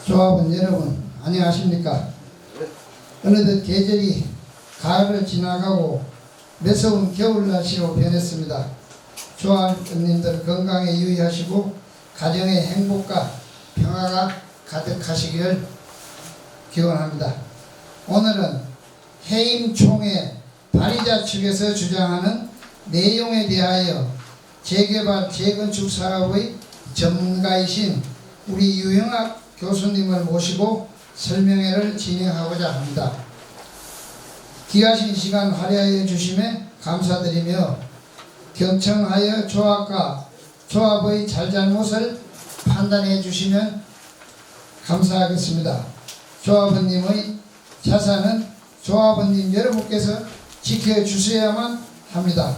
조합원 여러분 안녕하십니까? 어느덧 계절이 가을을 지나가고 매서운 겨울날씨로 변했습니다. 조합원님들 건강에 유의하시고 가정의 행복과 평화가 가득하시기를 기원합니다. 오늘은 해임총회 발의자 측에서 주장하는 내용에 대하여 재개발 재건축 사업의 전문가이신 우리 유영학 교수님을 모시고 설명회를 진행하고자 합니다. 귀하신 시간 할애하여 주심에 감사드리며 경청하여 조합과 조합의 잘잘못을 판단해 주시면 감사하겠습니다. 조합원님의 자산은 조합원님 여러분께서 지켜주셔야만 합니다.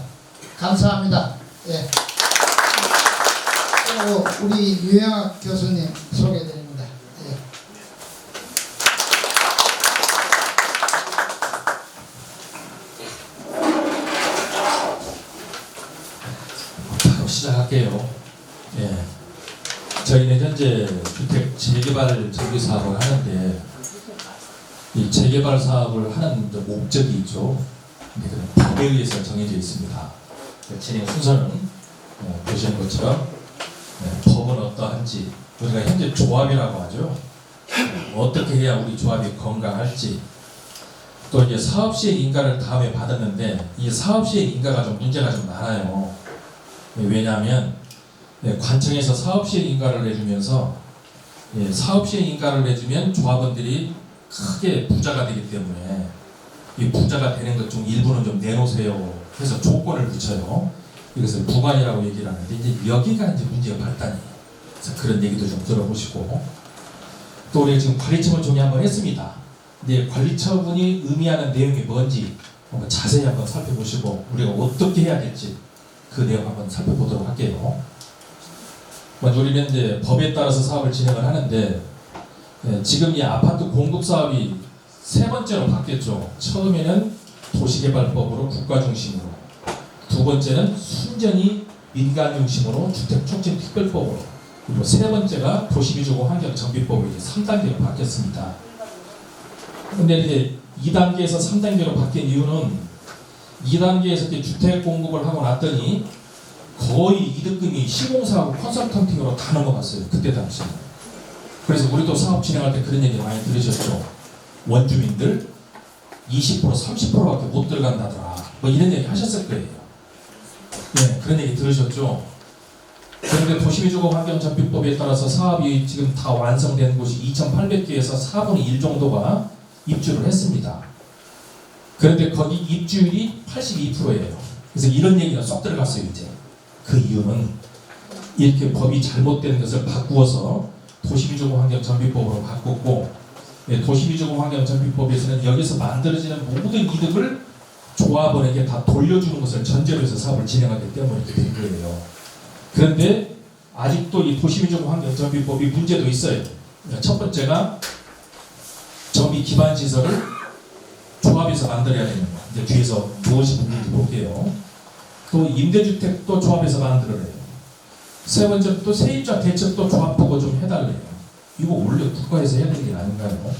감사합니다. 예. 그리고 우리 유영학 교수님 소개드립니다. 예. 바로 시작할게요. 예. 저희는 현재 주택 재개발 정비 사업을 하는데 이 재개발 사업을 하는 목적이 있죠. 근데 그런 법에 의해서 정해져 있습니다. 진행 순서는 보시는 것처럼 법은 어떠한지, 우리가 현재 조합이라고 하죠. 어떻게 해야 우리 조합이 건강할지, 또 이제 사업시행 인가를 다음에 받았는데 이 사업시행 인가가 좀 문제가 좀 많아요. 왜냐하면 관청에서 사업시행 인가를 내주면서 사업시행 인가를 내주면 조합원들이 크게 부자가 되기 때문에 이 부자가 되는 것 중 일부는 좀 내놓으세요 해서 조건을 붙여요. 이것을 부관이라고 얘기를 하는데 이제 여기가 이제 문제가 발단이에요. 그래서 그런 얘기도 좀 들어보시고, 또 우리가 지금 관리처분 정리 한번 했습니다. 근데 관리처분이 의미하는 내용이 뭔지 한번 자세히 한번 살펴보시고 우리가 어떻게 해야 될지 그 내용 한번 살펴보도록 할게요. 먼저 우리는 이제 법에 따라서 사업을 진행을 하는데 지금 이 아파트 공급 사업이 세 번째로 바뀌었죠. 처음에는 도시개발법으로 국가 중심으로, 두 번째는 순전히 민간 중심으로 주택촉진특별법으로, 그리고 세 번째가 도시비주거 환경정비법으로 이제 3단계로 바뀌었습니다. 근데 이제 2단계에서 3단계로 바뀐 이유는 2단계에서 이제 주택 공급을 하고 났더니 거의 이득금이 시공사하고 컨설턴팅으로 다 넘어갔어요. 그때 당시에. 그래서 우리도 사업 진행할 때 그런 얘기 많이 들으셨죠. 원주민들 20% 30%밖에 못 들어간다더라, 뭐 이런 얘기 하셨을 거예요. 네, 그런 얘기 들으셨죠. 그런데 도시비주거 환경정비법에 따라서 사업이 지금 다 완성된 곳이 2,800개에서 4분의 1 정도가 입주를 했습니다. 그런데 거기 입주율이 82%예요. 그래서 이런 얘기가 쏙 들어갔어요. 이제 그 이유는 이렇게 법이 잘못된 것을 바꾸어서 도시비주거 환경정비법으로 바꿨고, 도시비주거 환경정비법에서는 여기서 만들어지는 모든 이득을 조합원에게 다 돌려주는 것을 전제로 해서 사업을 진행하기 때문에 이렇게 된 거예요. 그런데 아직도 이 도시비주거 환경정비법이 문제도 있어요. 첫 번째가 정비 기반 시설을 조합에서 만들어야 되는 거. 이제 뒤에서 무엇이 문제인지 볼게요. 또 임대주택도 조합에서 만들어내요. 세 번째 또 세입자 대책도 조합 보고 좀 해달래요. 이거 원래 국가에서 해야 될 일 아닌가요?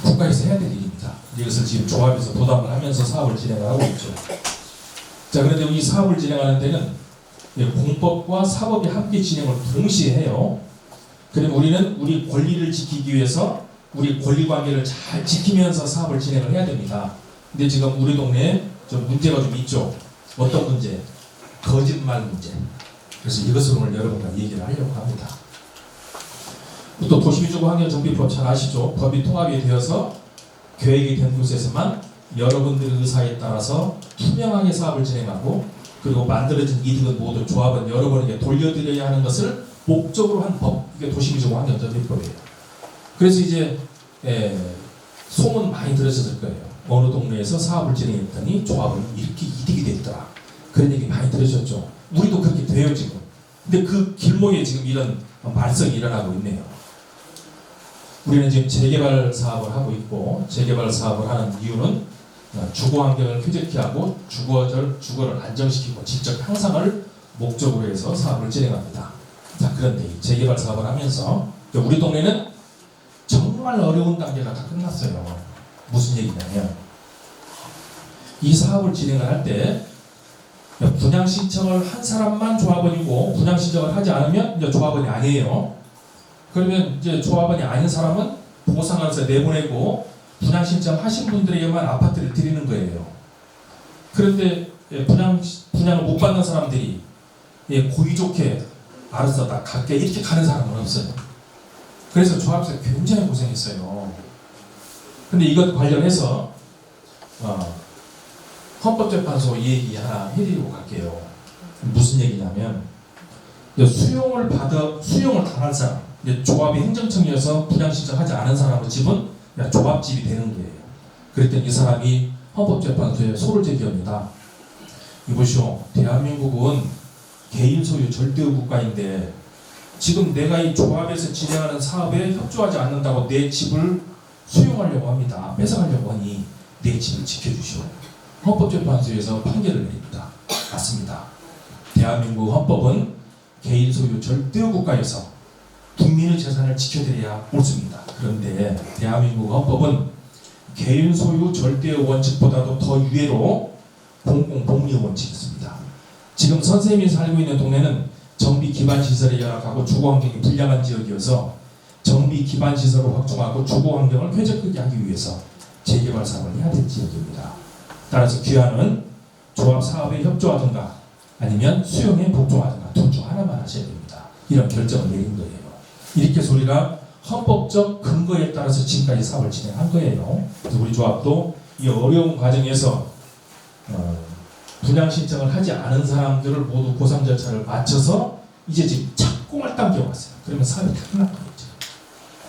국가에서 해야 될 일입니다. 이것을 지금 조합에서 부담을 하면서 사업을 진행을 하고 있죠. 자, 그런데 이 사업을 진행하는 데는 공법과 사법이 함께 진행을 동시에 해요. 그리고 우리는 우리 권리를 지키기 위해서 우리 권리관계를 잘 지키면서 사업을 진행을 해야 됩니다. 근데 지금 우리 동네에 좀 문제가 좀 있죠. 어떤 문제? 거짓말 문제. 그래서 이것을 오늘 여러분과 얘기를 하려고 합니다. 또 도시비주거 환경정비법 잘 아시죠? 법이 통합이 되어서 계획이 된 곳에서만 여러분들의 의사에 따라서 투명하게 사업을 진행하고, 그리고 만들어진 이득은 모두 조합은 여러분에게 돌려드려야 하는 것을 목적으로 한 법, 이게 도시비주거 환경정비법이에요. 그래서 이제 소문 많이 들으셨을 거예요. 어느 동네에서 사업을 진행했더니 조합은 이렇게 이득이 됐더라, 그런 얘기 많이 들으셨죠. 우리도 그렇게 돼요 지금. 근데 그 길목에 지금 이런 말썽이 일어나고 있네요. 우리는 지금 재개발 사업을 하고 있고, 재개발 사업을 하는 이유는 주거 환경을 쾌적히 하고 주거를 안정시키고 지적 향상을 목적으로 해서 사업을 진행합니다. 자, 그런데 재개발 사업을 하면서 우리 동네는 정말 어려운 단계가 다 끝났어요. 무슨 얘기냐면 이 사업을 진행을 할 때 분양 신청을 한 사람만 조합원이고 분양 신청을 하지 않으면 이제 조합원이 아니에요. 그러면 이제 조합원이 아닌 사람은 보상하면서 내보내고 분양 신청하신 분들에게만 아파트를 드리는 거예요. 그런데 분양을 못 받는 사람들이 고의 좋게 알았어 나 갈게 이렇게 가는 사람은 없어요. 그래서 조합에서 굉장히 고생했어요. 근데 이것 관련해서 헌법재판소 얘기 하나 해드리고 갈게요. 무슨 얘기냐면 수용을 당한 사람, 조합이 행정청이어서 분양 신청하지 않은 사람의 집은 조합집이 되는 거예요. 그랬더니 이 사람이 헌법재판소에 소를 제기합니다. 이보시오, 대한민국은 개인 소유 절대의 국가인데 지금 내가 이 조합에서 진행하는 사업에 협조하지 않는다고 내 집을 수용하려고 합니다. 뺏어가려고 하니 내 집을 지켜주시오. 헌법재판소에서 판결을 내립니다. 맞습니다. 대한민국 헌법은 개인 소유 절대의 국가에서 국민의 재산을 지켜드려야 옳습니다. 그런데 대한민국 헌법은 개인 소유 절대의 원칙보다도 더 유예로 공공복리의 원칙이 있습니다. 지금 선생님이 살고 있는 동네는 정비 기반 시설에 열악하고 주거 환경이 불량한 지역이어서 정비 기반 시설을 확충하고 주거 환경을 쾌적하게 하기 위해서 재개발 사업을 해야 될 지역입니다. 따라서 귀하는 조합 사업에 협조하든가 아니면 수용에 복종하든가 둘 중 하나만 하셔야 됩니다. 이런 결정을 내린 거예요. 이렇게 해서 우리가 헌법적 근거에 따라서 지금까지 사업을 진행한 거예요. 그래서 우리 조합도 이 어려운 과정에서 분양 신청을 하지 않은 사람들을 모두 보상 절차를 마쳐서 이제 지금 착공할 단계에 왔어요. 그러면 사업이 다 끝난 거죠.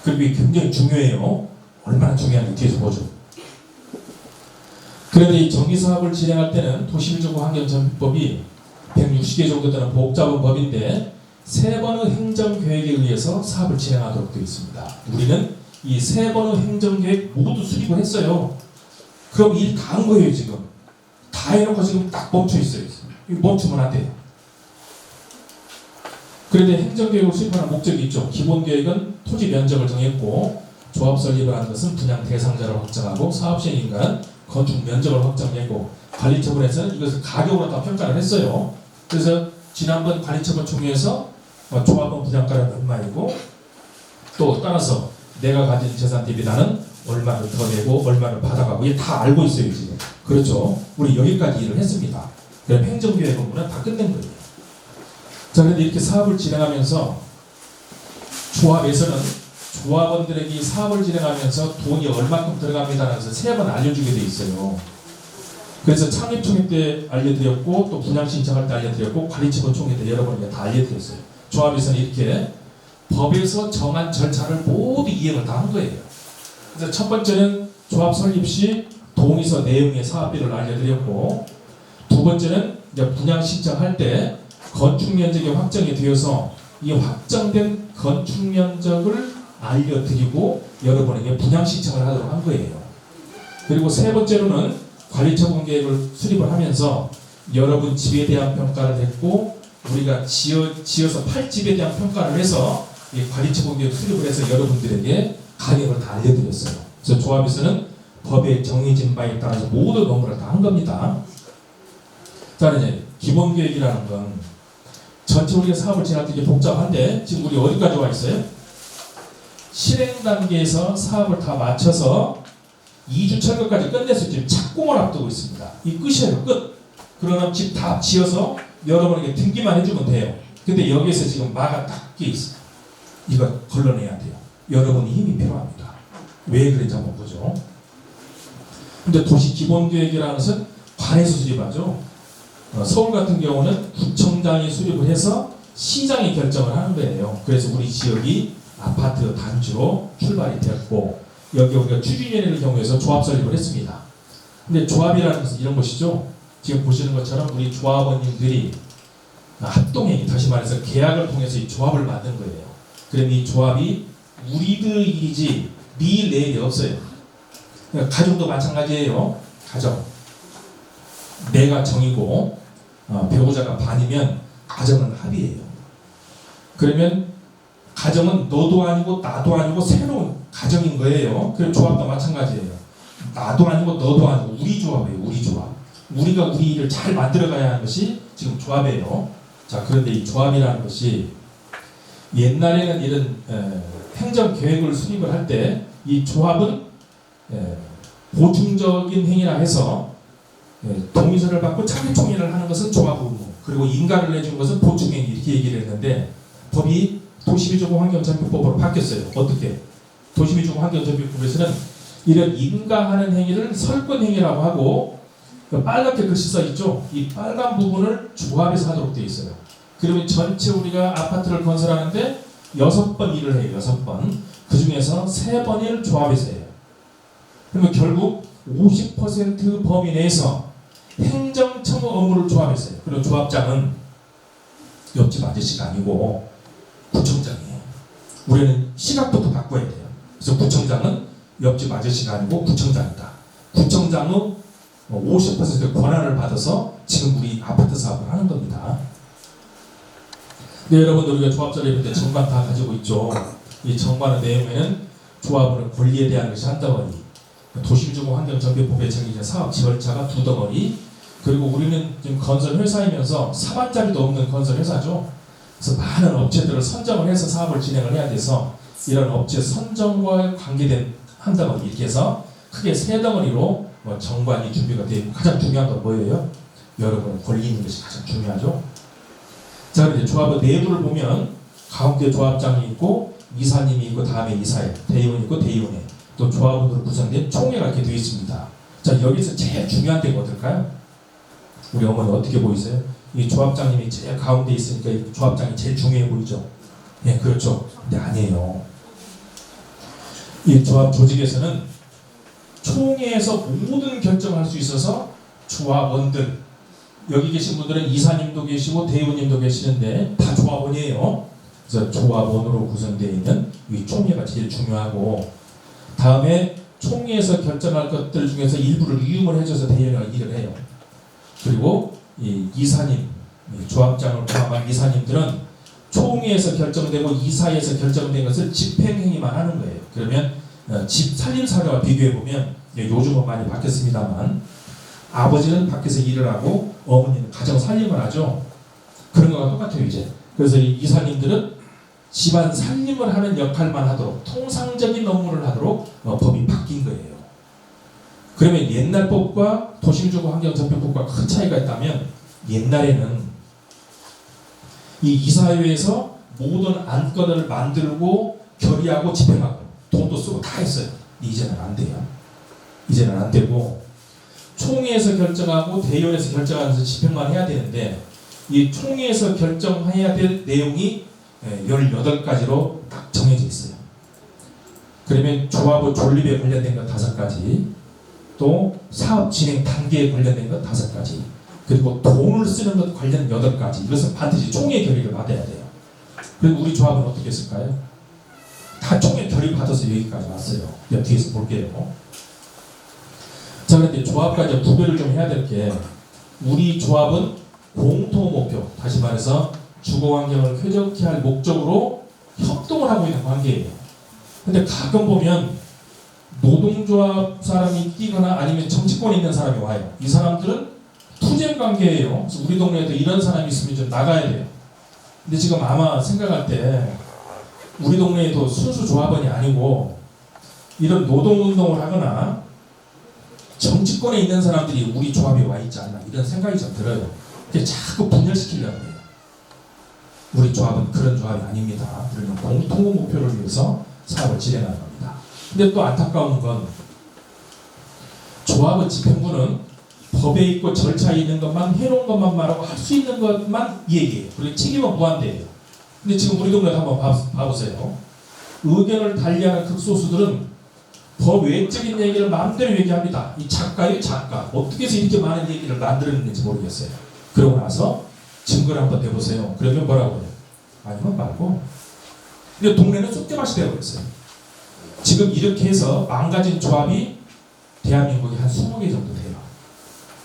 그리고 이게 굉장히 중요해요. 얼마나 중요한지 뒤에서 보죠. 그런데 이 정비 사업을 진행할 때는 도시밀주구 환경정비법이 160개 정도 되는 복잡한 법인데 3번의 행정계획에 의해서 사업을 진행하도록 되어 있습니다. 우리는 이 3번의 행정계획 모두 수립을 했어요. 그럼 일 다 한 거예요. 지금 다 해놓고 지금 딱 멈춰 있어요. 멈추면 안 돼요. 그런데 행정계획을 수립하는 목적이 있죠. 기본계획은 토지 면적을 정했고 조합 설립을 하는 것은 분양 대상자를 확정하고 사업 시행인가는 건축 면적을 확정했고 관리처분에서는 이것을 가격으로 다 평가를 했어요. 그래서 지난번 관리처분 총회에서 조합원 분양가는 얼마이고 또 따라서 내가 가진 재산 대비 나는 얼마를 더 내고 얼마를 받아가고 이게 다 알고 있어요 지금. 그렇죠. 우리 여기까지 일을 했습니다. 그럼 행정계획 업무는 다 끝낸 거예요. 자, 그런데 이렇게 사업을 진행하면서 조합에서는 조합원들에게 사업을 진행하면서 돈이 얼마큼 들어갑니다라는 것을 3번 알려주게 돼 있어요. 그래서 창립총회 때 알려드렸고 또 분양 신청할 때 알려드렸고 관리처분 총회 때 여러 번 다 알려드렸어요. 조합에서는 이렇게 법에서 정한 절차를 모두 이행을 다 한 거예요. 그래서 첫 번째는 조합 설립 시 동의서 내용의 사업비를 알려드렸고 두 번째는 이제 분양 신청할 때 건축 면적이 확정이 되어서 이 확정된 건축 면적을 알려드리고 여러분에게 분양 신청을 하도록 한 거예요. 그리고 세 번째로는 관리처분 계획을 수립을 하면서 여러분 집에 대한 평가를 했고 우리가 지어서 팔 집에 대한 평가를 해서 이 관리처분 계획 수립을 해서 여러분들에게 가격을 다 알려드렸어요. 그래서 조합에서는 법에 정해진 바에 따라서 모든 업무를 다 한 겁니다. 자, 이제 기본 계획이라는 건 전체 우리가 사업을 진행할 때 이게 복잡한데 지금 우리 어디까지 와 있어요? 실행 단계에서 사업을 다 마쳐서 2주 철거까지 끝내서 지금 착공을 앞두고 있습니다. 이 끝이에요. 끝. 그러면 집 다 지어서 여러분에게 등기만 해주면 돼요. 근데 여기에서 지금 마가 딱 끼어 있어요. 이거 걸러내야 돼요. 여러분이 힘이 필요합니다. 왜 그런지 한번 보죠. 근데 도시 기본계획이라는 것은 관에서 수립하죠. 서울 같은 경우는 구청장이 수립을 해서 시장이 결정을 하는 거예요. 그래서 우리 지역이 아파트 단지로 출발이 됐고 여기 우리가 추진위원회를 경우에서 조합 설립을 했습니다. 근데 조합이라는 것은 이런 것이죠. 지금 보시는 것처럼 우리 조합원님들이 합동행위, 다시 말해서 계약을 통해서 이 조합을 만든 거예요. 그럼 이 조합이 우리들 일이지 네 내일이 없어요. 가정도 마찬가지예요. 가정. 내가 정이고 배우자가 반이면 가정은 합의예요. 그러면 가정은 너도 아니고 나도 아니고 새로운 가정인 거예요. 그리고 조합도 마찬가지예요. 나도 아니고 너도 아니고 우리 조합이에요. 우리 조합. 우리가 우리 일을 잘 만들어가야 하는 것이 지금 조합이에요. 자, 그런데 이 조합이라는 것이 옛날에는 이런 행정 계획을 수립을 할 때 이 조합은 보충적인 행위라 해서 동의서를 받고 자기 총회를 하는 것은 조합 의무, 그리고 인가를 내준 것은 보충 행위, 이렇게 얘기를 했는데 법이 도시비주거 환경정비법으로 바뀌었어요. 어떻게? 도시비주거 환경정비법에서는 이런 인가하는 행위를 설권 행위라고 하고, 빨갛게 글씨 써 있죠. 이 빨간 부분을 조합에서 하도록 되어 있어요. 그러면 전체 우리가 아파트를 건설하는데 6번 일을 해요. 6번. 그 중에서 3번을 조합에서 해요. 그러면 결국 50% 범위 내에서 행정청의 업무를 조합에서 해요. 그리고 조합장은 옆집 아저씨가 아니고 구청장이에요. 우리는 시각부터 바꿔야 돼요. 그래서 구청장은 옆집 아저씨가 아니고 구청장이다. 구청장의 50% 권한을 받아서 지금 우리 아파트 사업을 하는 겁니다. 네, 여러분들 우리가 조합자료 입을 때 정관 다 가지고 있죠. 이 정관의 내용에는 조합은 권리에 대한 것이 한 덩어리, 도시주거 환경정비법에 정해진 사업 절차가 2덩어리, 그리고 우리는 지금 건설 회사이면서 사반자리도 없는 건설 회사죠. 그래서 많은 업체들을 선정을 해서 사업을 진행을 해야 돼서 이런 업체 선정과 관계된 한 덩어리, 이렇게 해서 크게 3덩어리로 정관이 준비가 되어 있고, 가장 중요한 건 뭐예요? 여러분의 권리 있는 것이 가장 중요하죠. 자, 이제 조합의 내부를 보면 가운데 조합장이 있고 이사님이 있고 다음에 이사회, 대의원이 있고 대의원회, 또 조합원으로 구성된 총회가 이렇게 되어 있습니다. 자, 여기서 제일 중요한 데가 어떨까요? 우리 어머니 어떻게 보이세요? 이 조합장님이 제일 가운데 있으니까 이 조합장이 제일 중요해 보이죠? 네, 그렇죠. 근데 아니에요. 이 조합 조직에서는 총회에서 모든 결정을 할 수 있어서 조합원들, 여기 계신 분들은 이사님도 계시고 대의원님도 계시는데 다 조합원이에요. 그래서 조합원으로 구성되어 있는 이 총회가 제일 중요하고, 다음에 총회에서 결정할 것들 중에서 일부를 이용을 해줘서 대의원이 일을 해요. 그리고 이 이사님, 조합장을 포함한 이사님들은 총회에서 결정되고 이사회에서 결정된 것을 집행행위만 하는 거예요. 그러면 집 살림사료와 비교해보면 요즘은 많이 바뀌었습니다만 아버지는 밖에서 일을 하고 어머니는 가정 살림을 하죠. 그런 거랑 똑같아요 이제. 그래서 이 이사님들은 집안 살림을 하는 역할만 하도록, 통상적인 업무를 하도록 법이 바뀐 거예요. 그러면 옛날 법과 도시주거 환경정비법과 큰 차이가 있다면, 옛날에는 이 이사회에서 모든 안건을 만들고 결의하고 집행하고 돈도 쓰고 다 했어요. 이제는 안 돼요. 이제는 안 되고 총회에서 결정하고 대의원에서 결정하면서 집행만 해야 되는데, 이 총회에서 결정해야 될 내용이 18가지로 딱 정해져 있어요. 그러면 조합의 존립에 관련된 것 5가지, 또 사업 진행 단계에 관련된 것 5가지, 그리고 돈을 쓰는 것 관련 8가지. 이것은 반드시 총회 결의를 받아야 돼요. 그리고 우리 조합은 어떻게 했을까요? 다 총회 결의 받아서 여기까지 왔어요. 뒤에서 볼게요. 자, 그런데 조합과 이제 구별을 좀 해야 될 게, 우리 조합은 공통 목표, 다시 말해서 주거 환경을 쾌적히 할 목적으로 협동을 하고 있는 관계예요. 근데 가끔 보면 노동조합 사람이 뛰거나 아니면 정치권에 있는 사람이 와요. 이 사람들은 투쟁 관계예요. 그래서 우리 동네에도 이런 사람이 있으면 좀 나가야 돼요. 근데 지금 아마 생각할 때 우리 동네에도 순수 조합원이 아니고 이런 노동운동을 하거나 정치권에 있는 사람들이 우리 조합에 와 있지 않나, 이런 생각이 좀 들어요. 근데 자꾸 분열시키려고 해요. 우리 조합은 그런 조합이 아닙니다. 우리는 공통 목표를 위해서 사업을 진행하는 겁니다. 근데 또 안타까운 건, 조합의 집행부는 법에 있고 절차에 있는 것만, 해놓은 것만 말하고 할 수 있는 것만 얘기해요. 그리고 책임은 무한대예요. 근데 지금 우리 동네도 한번 봐보세요. 의견을 달리하는 극소수들은 법 외적인 얘기를 마음대로 얘기합니다. 이 작가의 작가, 어떻게 해서 이렇게 많은 얘기를 만들었는지 모르겠어요. 그러고 나서 증거를 한번 내보세요. 그러면 뭐라고 해요? 아니면 말고. 근데 동네는 쑥대밭이 되어버렸어요. 지금 이렇게 해서 망가진 조합이 대한민국에 한 20개 정도 돼요.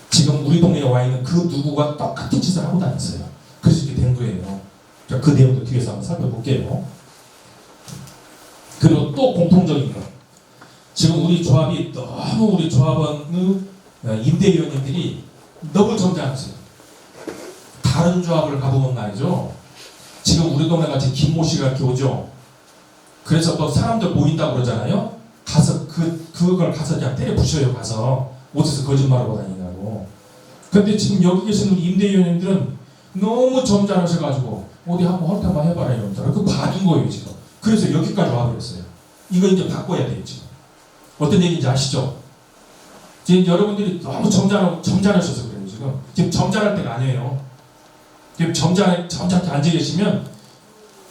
지금 우리 동네에 와 있는 그 누구가 똑같은 짓을 하고 다녔어요. 그래서 이렇게 된 거예요. 자, 그 내용도 뒤에서 한번 살펴볼게요. 그리고 또 공통적인 거. 지금 우리 조합이 너무 우리 조합원의 임대위원님들이 너무 점잖으세요. 다른 조합을 가보면 말이죠. 지금 우리 동네 같이 김모 씨가 이렇게 오죠. 그래서 또 사람들 모인다고 그러잖아요. 가서 그걸 가서 그냥 때려 부셔요. 가서 어디서 거짓말하고 다니냐고. 근데 지금 여기 계신 우리 임대위원님들은 너무 점잖으셔가지고 어디 한번 헐트 한번 해봐라 이러면서 그 받은 거예요 지금. 그래서 여기까지 와버렸어요. 이거 이제 바꿔야 돼요 지금. 어떤 얘기인지 아시죠? 지금 여러분들이 너무 점잖으셔서 그래요 지금. 지금 점잖을 때가 아니에요. 지금 점잖게 앉아 계시면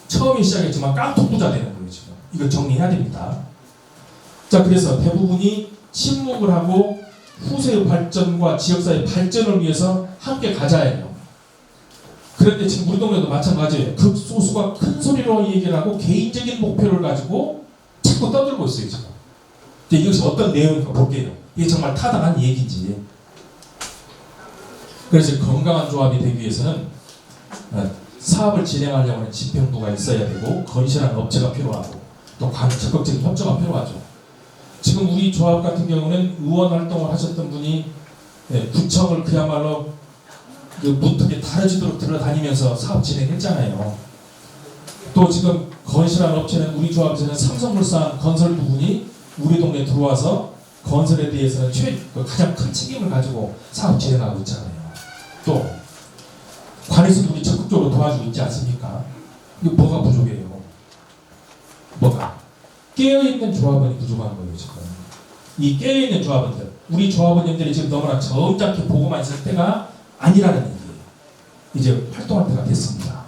처음에 시작했지만 깡통 부자 되는 거예요 지금. 이거 정리해야 됩니다. 자, 그래서 대부분이 침묵을 하고 후세의 발전과 지역사회 발전을 위해서 함께 가자예요. 그런데 지금 우리 동네도 마찬가지예요. 극소수가 큰 소리로 얘기를 하고 개인적인 목표를 가지고 자꾸 떠들고 있어요 지금. 이것이 어떤 내용인가 볼게요. 이게 정말 타당한 얘기인지. 그래서 건강한 조합이 되기 위해서는 사업을 진행하려면 집행부가 있어야 되고 건실한 업체가 필요하고 또 적극적인 협조가 필요하죠. 지금 우리 조합 같은 경우는 의원 활동을 하셨던 분이 구청을 그야말로 그 문턱에 다뤄지도록 들어다니면서 사업 진행했잖아요. 또 지금 건실한 업체는 우리 조합에서는 삼성물산 건설 부분이 우리 동네에 들어와서 건설에 대해서는 가장 큰 책임을 가지고 사업 진행하고 있잖아요. 또 관에서도 우리 적극적으로 도와주고 있지 않습니까? 이거 뭐가 부족해요? 뭐가? 깨어있는 조합원이 부족한 거예요 지금. 이 깨어있는 조합원들, 우리 조합원님들이 지금 너무나 점잖게 보고만 있을 때가 아니라는 얘기예요. 이제 활동할 때가 됐습니다.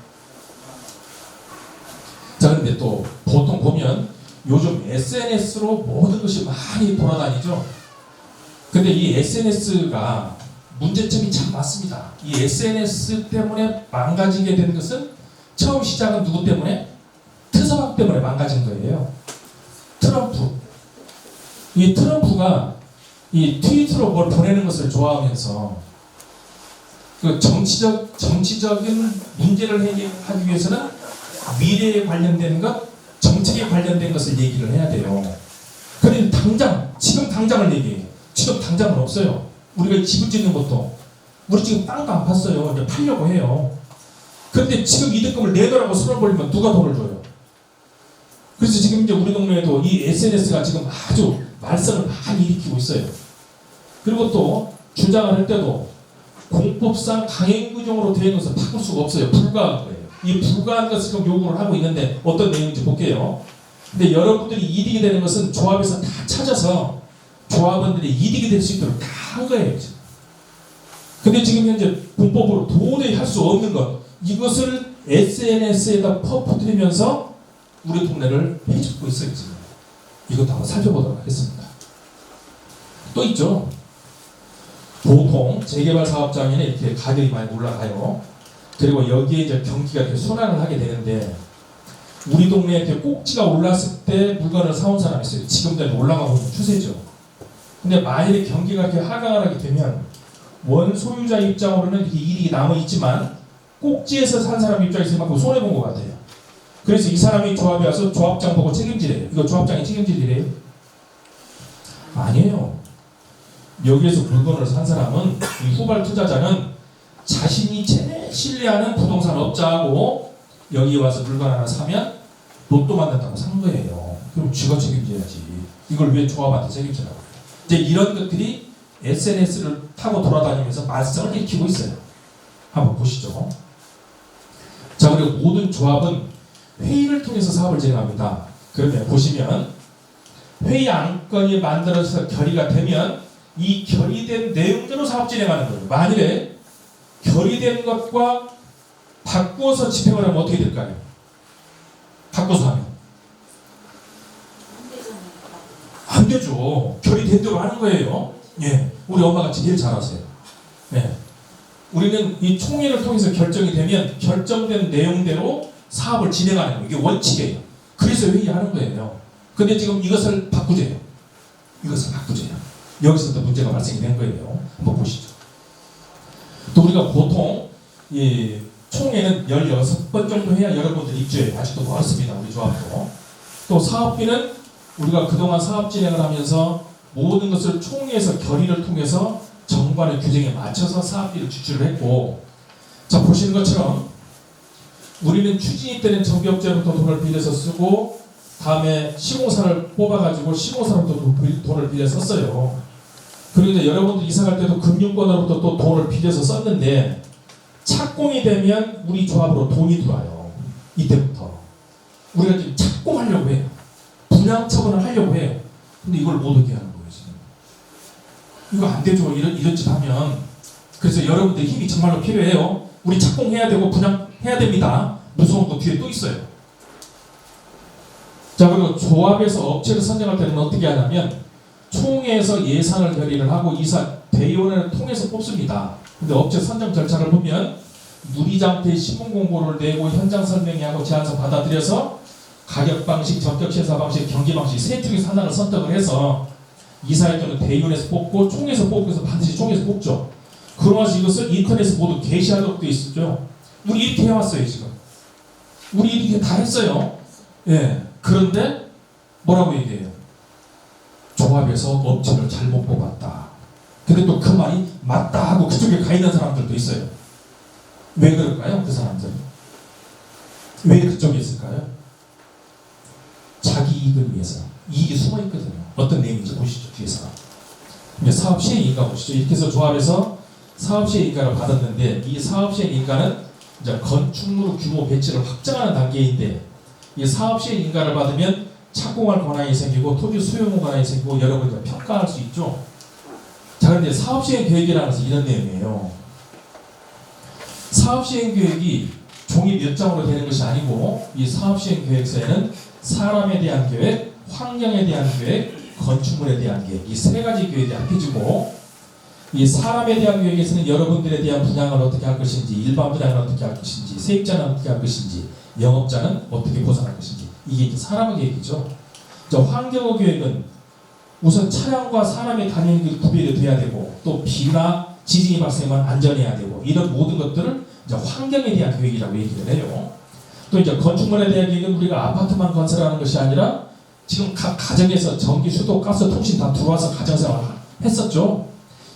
자, 그런데 또 보통 보면 요즘 SNS로 모든 것이 많이 돌아다니죠. 근데 이 SNS가 문제점이 참 많습니다. 이 SNS 때문에 망가지게 된 것은 처음 시작은 누구 때문에? 트서방 때문에 망가진 거예요. 트럼프. 이 트럼프가 이 트위터로 뭘 보내는 것을 좋아하면서 그 정치적인 문제를 해결하기 위해서는 미래에 관련된 것, 정책에 관련된 것을 얘기를 해야 돼요. 그런데 지금 당장을 얘기해요. 지금 당장은 없어요. 우리가 집을 짓는 것도 우리 지금 땅도 안 팠어요. 이제 팔려고 해요. 그런데 지금 이득금을 내놓으라고 손을 벌리면 누가 돈을 줘요? 그래서 지금 이제 우리 동네에도 이 SNS가 지금 아주 말썽을 많이 일으키고 있어요. 그리고 또 주장을 할 때도 공법상 강행 규정으로 되어 있는 것을 바꿀 수가 없어요. 불가한 거예요. 이 불가한 것을 지금 요구를 하고 있는데 어떤 내용인지 볼게요. 근데 여러분들이 이득이 되는 것은 조합에서 다 찾아서 조합원들이 이득이 될 수 있도록 다 한 거예요. 지금. 근데 지금 현재 공법으로 도저히 할 수 없는 것, 이것을 SNS에다 퍼뜨리면서 우리 동네를 해주고 있어요. 지금. 이것도 한번 살펴보도록 하겠습니다. 또 있죠. 보통 재개발 사업장에는 이렇게 가격이 많이 올라가요. 그리고 여기에 이제 경기가 이렇게 순환을 하게 되는데 우리 동네에 이렇게 꼭지가 올랐을 때 물건을 사온 사람이 있어요. 지금도 올라가고 있는 추세죠. 근데 만일에 경기가 이렇게 하강을 하게 되면 원소유자 입장으로는 이렇게 이익이 남아 있지만 꼭지에서 산 사람 입장에서 이만큼 손해 본 것 같아요. 그래서 이 사람이 조합에 와서 조합장 보고 책임지래요. 이거 조합장이 책임질 일이에요? 아니에요. 여기에서 물건을 산 사람은 이 후발 투자자는 자신이 제일 신뢰하는 부동산 업자하고 여기 와서 물건 하나 사면 로또 만든다고 산 거예요. 그럼 쥐가 책임져야지. 이걸 왜 조합한테 책임지라고. 이제 이런 것들이 SNS를 타고 돌아다니면서 말썽을 일으키고 있어요. 한번 보시죠. 자, 그리고 모든 조합은 회의를 통해서 사업을 진행합니다. 그러면 보시면 회의 안건이 만들어져서 결의가 되면 이 결의된 내용대로 사업 진행하는 거예요. 만일에 결의된 것과 바꾸어서 집행을 하면 어떻게 될까요? 바꿔서 하면 안 되죠. 결의된 대로 하는 거예요. 예, 우리 엄마가 제일 잘하세요. 예, 우리는 이 총회를 통해서 결정이 되면 결정된 내용대로 사업을 진행하는 거예요. 이게 원칙이에요. 그래서 회의하는 거예요. 근데 지금 이것을 바꾸재요. 여기서부터 문제가 발생이 된 거예요. 한번 보시죠. 또 우리가 보통 총회는 16번 정도 해야 여러분들 입주해요. 아직도 멀었습니다. 우리 조합도. 또 사업비는 우리가 그동안 사업 진행을 하면서 모든 것을 총회에서 결의를 통해서 정부간의 규정에 맞춰서 사업비를 지출을 했고, 자 보시는 것처럼 우리는 추진이 때는 정비업체로부터 돈을 빌려서 쓰고 다음에 시공사를 뽑아가지고 시공사로부터 돈을 빌려 썼어요. 그리고 이제 여러분들 이사 갈 때도 금융권으로부터 또 돈을 빌려서 썼는데 착공이 되면 우리 조합으로 돈이 들어와요. 이때부터 우리가 지금 착공하려고 해요. 분양 처분을 하려고 해요. 근데 이걸 못 오게 하는 거예요 지금. 이거 안 되죠. 이런 짓 하면. 그래서 여러분들 힘이 정말로 필요해요. 우리 착공해야 되고 분양해야 됩니다. 무서운 거 뒤에 또 있어요. 자, 그리고 조합에서 업체를 선정할 때는 어떻게 하냐면 총회에서 예산을 결의를 하고 이사 대의원을 통해서 뽑습니다. 근데 업체 선정 절차를 보면 누리장터에 시공 공고를 내고 현장 설명회하고 제안서 받아들여서 가격 방식, 적격 심사 방식, 경기 방식 세 중에서 하나를 선택을 해서 이사회 또는 대의원에서 뽑고 총회에서 뽑고 해서 반드시 총회에서 뽑죠. 그러면서 이것을 인터넷에 모두 게시하도록 되어 있었죠. 우리 이렇게 해왔어요 지금. 우리 이렇게 다 했어요. 예. 그런데 뭐라고 얘기해요? 조합에서 업체를 잘못 뽑았다. 근데 또 그 말이 맞다 하고 그쪽에 가 있는 사람들도 있어요. 왜 그럴까요? 그 사람들은 왜 그쪽에 있을까요? 자기 이익을 위해서. 이익이 숨어 있거든요. 어떤 내용인지 보시죠. 뒤에서 이제 사업 시행 인가 보시죠. 이렇게 해서 조합에서 사업 시행 인가를 받았는데 이 사업 시행 인가는 이제 건축물 규모 배치를 확정하는 단계인데 이 사업 시행 인가를 받으면 착공할 권한이 생기고 토지 수용 권한이 생기고 여러분들 평가할 수 있죠. 자, 그런데 사업 시행 계획이라는 것은 이런 내용이에요. 사업 시행 계획이 종이 몇 장으로 되는 것이 아니고 이 사업 시행 계획서에는 사람에 대한 계획, 환경에 대한 계획, 건축물에 대한 계획 이 세 가지 계획이 합해지고 이 사람에 대한 계획에서는 여러분들에 대한 분양을 어떻게 할 것인지, 일반 분양을 어떻게 할 것인지, 세입자는 어떻게 할 것인지, 영업자는 어떻게 보상할 것인지 이게 이제 사람의 계획이죠. 환경의 계획은 우선 차량과 사람이 다니는 게 구별이 돼야 되고 또 비나 지진이 발생하면 안전해야 되고 이런 모든 것들을 이제 환경에 대한 계획이라고 얘기를 해요. 또 이제 건축물에 대한 계획은 우리가 아파트만 건설하는 것이 아니라 지금 각 가정에서 전기, 수도, 가스, 통신 다 들어와서 가정생활을 했었죠.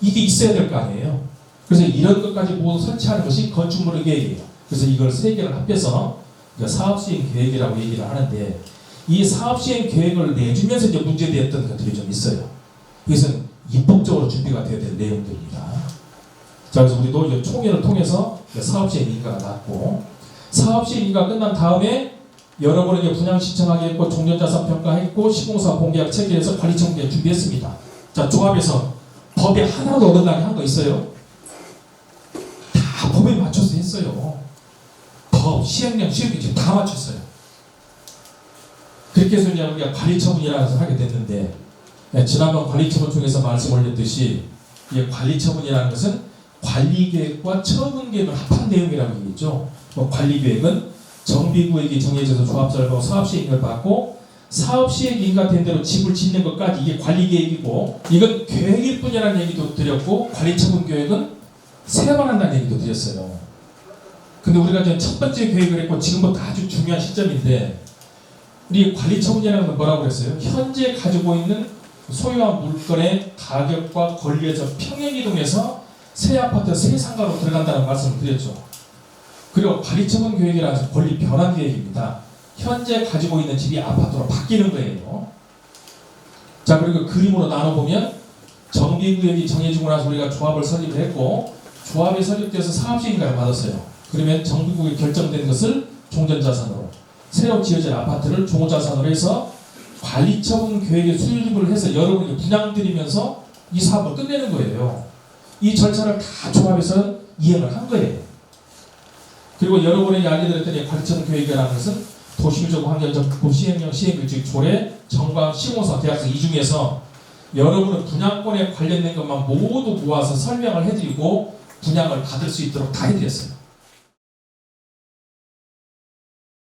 이게 있어야 될 거 아니에요. 그래서 이런 것까지 모두 설치하는 것이 건축물의 계획이에요. 그래서 이걸 세 개를 합해서 사업시행 계획이라고 얘기를 하는데 이 사업시행 계획을 내주면서 이제 문제되었던 것들이 좀 있어요. 이것은 입법적으로 준비가 되어야 될 내용들입니다. 자, 그래서 우리도 이제 총회를 통해서 사업시행 인가가 났고 사업시행 인가가 끝난 다음에 여러분에게 분양 신청하게 했고 종전자산 평가했고 시공사 공개약 체결해서 관리청구에 준비했습니다. 자, 조합에서 법에 하나도 어긋나게 한 거 있어요? 다 법에 맞춰서 했어요. 법, 시행령, 시행규칙 다 맞췄어요. 그렇게 해서 이제 우리가 관리처분이라는 것을 하게 됐는데 지난번 관리처분 중에서 말씀 올렸듯이 이 관리처분이라는 것은 관리계획과 처분계획을 합한 내용이라고 얘기했죠. 관리계획은 정비구역이 정해져서 조합자를 하고 사업시행을 받고 사업시행 인가된 대로 집을 짓는 것까지 이게 관리계획이고 이건 계획일 뿐이라는 얘기도 드렸고 관리처분 계획은 3번 한다는 얘기도 드렸어요. 근데 우리가 이제 첫 번째 계획을 했고 지금부터 아주 중요한 시점인데 우리 관리처분이라는 건 뭐라고 그랬어요? 현재 가지고 있는 소유한 물건의 가격과 권리에서 평행이동해서 새 아파트 새 상가로 들어간다는 말씀을 드렸죠. 그리고 관리처분 계획이라는 것은 권리 변환 계획입니다. 현재 가지고 있는 집이 아파트로 바뀌는 거예요. 자, 그리고 그림으로 나눠보면 정비구역이 정해지고 나서 우리가 조합을 설립을 했고 조합이 설립돼서 사업시행인가를 받았어요. 그러면 정비구역이 결정된 것을 종전자산으로 새로 지어진 아파트를 종자산으로 해서 관리처분 계획에 수립을 해서 여러분이 분양드리면서 이 사업을 끝내는 거예요. 이 절차를 다 조합해서 이행을 한 거예요. 그리고 여러분에게 알려드렸더니 관리처분 계획이라는 것은 도시구조구 환경정보 시행령 시행규칙 조례 정관 시공사 계약서 이 중에서 여러분은 분양권에 관련된 것만 모두 모아서 설명을 해드리고 분양을 받을 수 있도록 다 해드렸어요.